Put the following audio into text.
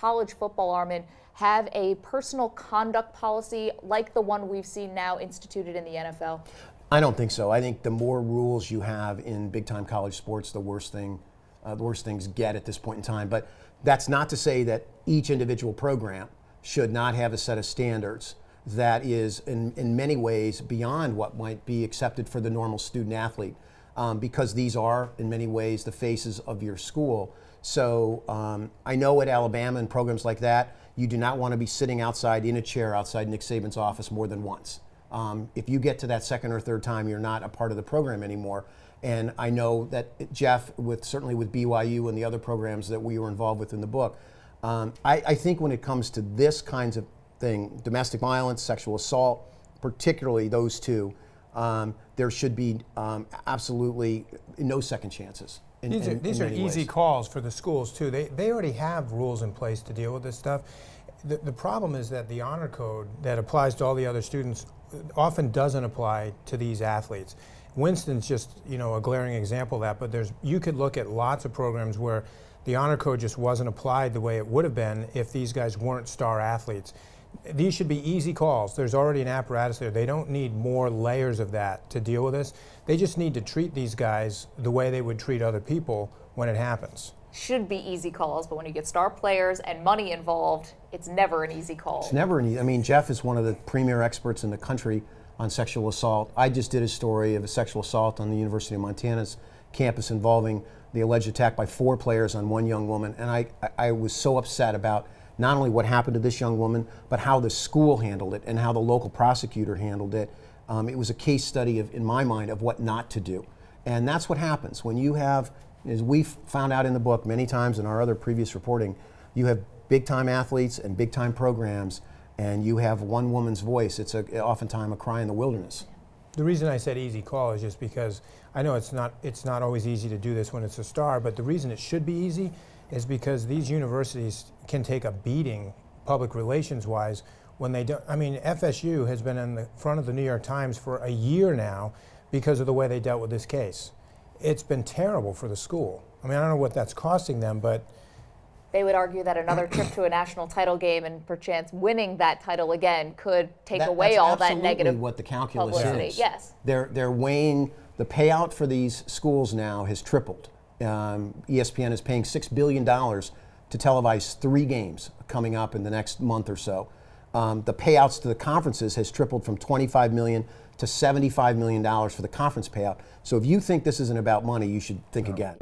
college football, Armen, have a personal conduct policy like the one we've seen now instituted in the NFL? I don't think so. I think the more rules you have in big-time college sports, the worse things get at this point in time. But that's not to say that each individual program should not have a set of standards that is in many ways beyond what might be accepted for the normal student athlete, because these are in many ways the faces of your school. So I know at Alabama and programs like that, you do not want to be sitting outside in a chair outside Nick Saban's office more than once. If you get to that second or third time, you're not a part of the program anymore. And I know that Jeff, certainly with BYU and the other programs that we were involved with in the book, I think when it comes to this kinds of thing, domestic violence, sexual assault, particularly those two, there should be absolutely no second chances. These are easy calls for the schools too. They already have rules in place to deal with this stuff. The problem is that the honor code that applies to all the other students often doesn't apply to these athletes. Winston's just a glaring example of that, but you could look at lots of programs where the honor code just wasn't applied the way it would have been if these guys weren't star athletes. These should be easy calls. There's already an apparatus there. They don't need more layers of that to deal with this. They just need to treat these guys the way they would treat other people when it happens. Should be easy calls, but when you get star players and money involved, it's never an easy call. It's never an easy. I mean, Jeff is one of the premier experts in the country on sexual assault. I just did a story of a sexual assault on the University of Montana's campus involving the alleged attack by 4 players on one young woman, and I was so upset about not only what happened to this young woman, but how the school handled it and how the local prosecutor handled it. It was a case study in my mind, of what not to do. And that's what happens when you have, as we've found out in the book many times in our other previous reporting, you have big-time athletes and big-time programs, and you have one woman's voice. It's oftentimes a cry in the wilderness. The reason I said easy call is just because I know it's not always easy to do this when it's a star, but the reason it should be easy is because these universities can take a beating public relations wise when they don't. I mean, FSU has been in the front of the New York Times for a year now because of the way they dealt with this case. It's been terrible for the school. I mean, I don't know what that's costing them, but they would argue that another trip to a national title game and perchance winning that title again could take away all that negative what the calculus publicity. Is. Yes. They're weighing the payout for these schools now has tripled. ESPN is paying $6 billion to televise 3 games coming up in the next month or so. The payouts to the conferences has tripled from $25 million to $75 million for the conference payout. So if you think this isn't about money, you should think again.